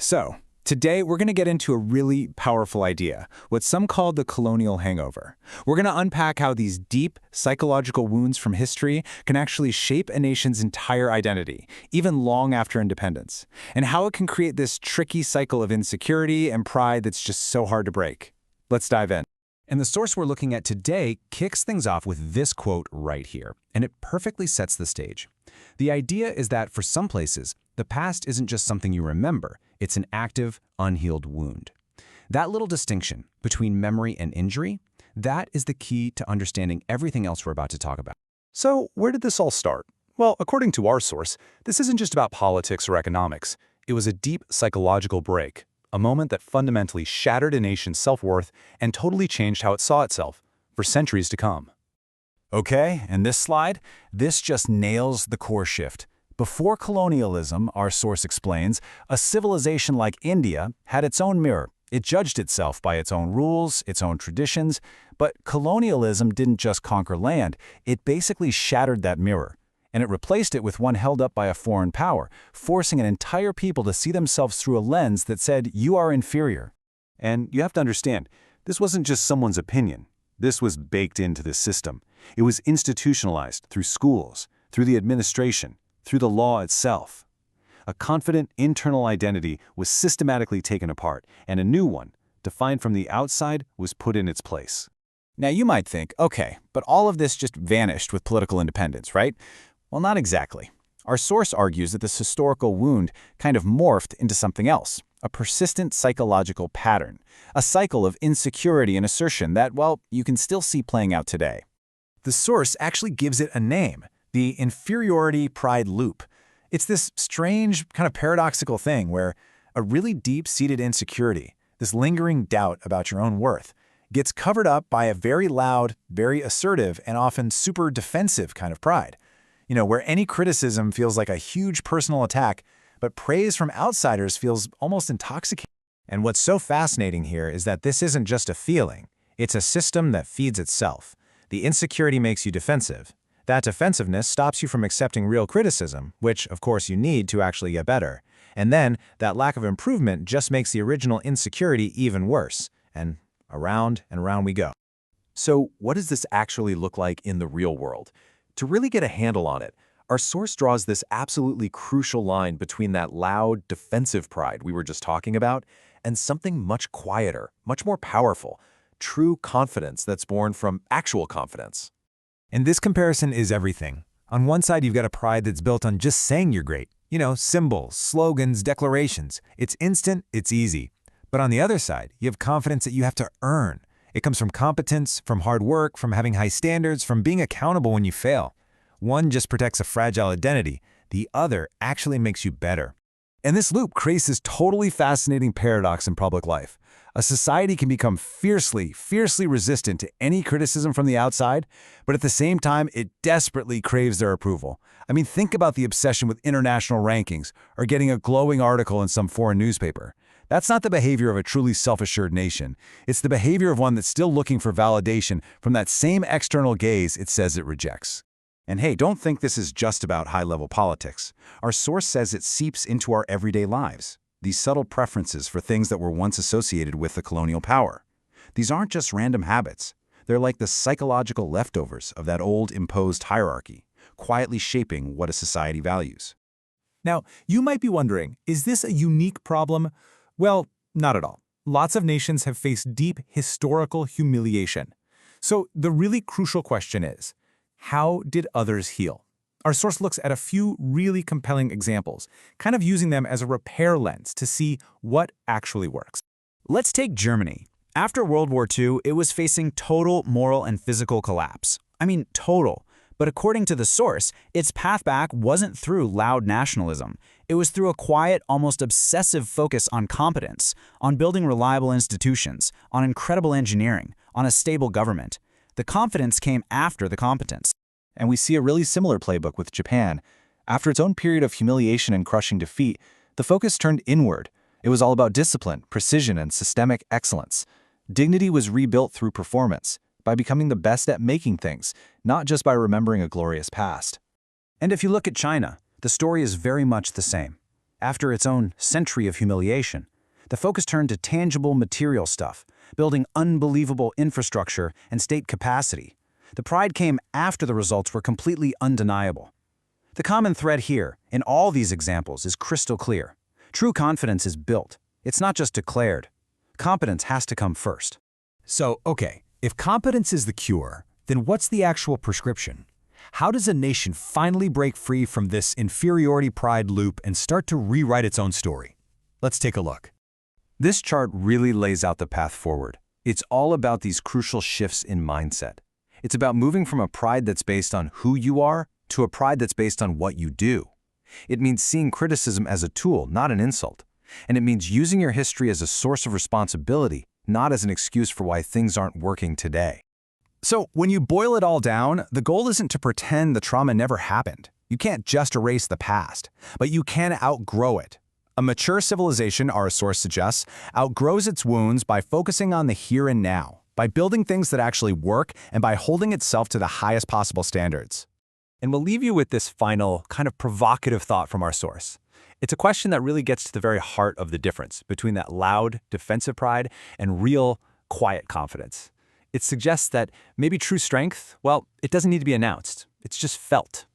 So, today we're going to get into a really powerful idea, what some call the colonial hangover. We're going to unpack how these deep psychological wounds from history can actually shape a nation's entire identity, even long after independence, and how it can create this tricky cycle of insecurity and pride that's just so hard to break. Let's dive in. And the source we're looking at today kicks things off with this quote right here, and it perfectly sets the stage. The idea is that for some places, the past isn't just something you remember, it's an active, unhealed wound. That little distinction between memory and injury, that is the key to understanding everything else we're about to talk about. So, where did this all start? Well, according to our source, this isn't just about politics or economics. It was a deep psychological break, a moment that fundamentally shattered a nation's self-worth and totally changed how it saw itself for centuries to come. Okay, and this slide, this just nails the core shift. Before colonialism, our source explains, a civilization like India had its own mirror. It judged itself by its own rules, its own traditions, but colonialism didn't just conquer land, it basically shattered that mirror. And it replaced it with one held up by a foreign power, forcing an entire people to see themselves through a lens that said, you are inferior. And you have to understand, this wasn't just someone's opinion. This was baked into the system. It was institutionalized through schools, through the administration, through the law itself. A confident internal identity was systematically taken apart, and a new one, defined from the outside, was put in its place. Now you might think, okay, but all of this just vanished with political independence, right? Well, not exactly. Our source argues that this historical wound kind of morphed into something else, a persistent psychological pattern, a cycle of insecurity and assertion that, well, you can still see playing out today. The source actually gives it a name, the inferiority pride loop. It's this strange, kind of paradoxical thing where a really deep-seated insecurity, this lingering doubt about your own worth, gets covered up by a very loud, very assertive, and often super defensive kind of pride. You know, where any criticism feels like a huge personal attack, but praise from outsiders feels almost intoxicating. And what's so fascinating here is that this isn't just a feeling. It's a system that feeds itself. The insecurity makes you defensive. That defensiveness stops you from accepting real criticism, which, of course, you need to actually get better. And then, that lack of improvement just makes the original insecurity even worse. And around we go. So, what does this actually look like in the real world? To really get a handle on it, our source draws this absolutely crucial line between that loud, defensive pride we were just talking about and something much quieter, much more powerful, true confidence that's born from actual confidence. And this comparison is everything. On one side, you've got a pride that's built on just saying you're great. You know, symbols, slogans, declarations. It's instant, it's easy. But on the other side, you have confidence that you have to earn. It comes from competence, from hard work, from having high standards, from being accountable when you fail. One just protects a fragile identity. The other actually makes you better. And this loop creates this totally fascinating paradox in public life. A society can become fiercely resistant to any criticism from the outside, but at the same time, it desperately craves their approval. I mean, think about the obsession with international rankings or getting a glowing article in some foreign newspaper. That's not the behavior of a truly self-assured nation. It's the behavior of one that's still looking for validation from that same external gaze it says it rejects. And hey, don't think this is just about high-level politics. Our source says it seeps into our everyday lives. These subtle preferences for things that were once associated with the colonial power. These aren't just random habits. They're like the psychological leftovers of that old imposed hierarchy, quietly shaping what a society values. Now, you might be wondering, is this a unique problem? Well, not at all. Lots of nations have faced deep historical humiliation. So the really crucial question is, how did others heal? Our source looks at a few really compelling examples, kind of using them as a repair lens to see what actually works. Let's take Germany. After World War II, it was facing total moral and physical collapse. I mean, total. But according to the source, its path back wasn't through loud nationalism. It was through a quiet, almost obsessive focus on competence, on building reliable institutions, on incredible engineering, on a stable government. The confidence came after the competence. And we see a really similar playbook with Japan. After its own period of humiliation and crushing defeat, the focus turned inward. It was all about discipline, precision, and systemic excellence. Dignity was rebuilt through performance, by becoming the best at making things, not just by remembering a glorious past. And if you look at China, the story is very much the same. After its own century of humiliation, the focus turned to tangible material stuff, building unbelievable infrastructure and state capacity. The pride came after the results were completely undeniable. The common thread here, in all these examples, is crystal clear. True confidence is built. It's not just declared. Competence has to come first. So, okay, if competence is the cure, then what's the actual prescription? How does a nation finally break free from this inferiority pride loop and start to rewrite its own story? Let's take a look. This chart really lays out the path forward. It's all about these crucial shifts in mindset. It's about moving from a pride that's based on who you are to a pride that's based on what you do. It means seeing criticism as a tool, not an insult. And it means using your history as a source of responsibility, not as an excuse for why things aren't working today. So when you boil it all down, the goal isn't to pretend the trauma never happened. You can't just erase the past, but you can outgrow it. A mature civilization, our source suggests, outgrows its wounds by focusing on the here and now, by building things that actually work, and by holding itself to the highest possible standards. And we'll leave you with this final, kind of provocative thought from our source. It's a question that really gets to the very heart of the difference between that loud, defensive pride and real, quiet confidence. It suggests that maybe true strength, well, it doesn't need to be announced. It's just felt.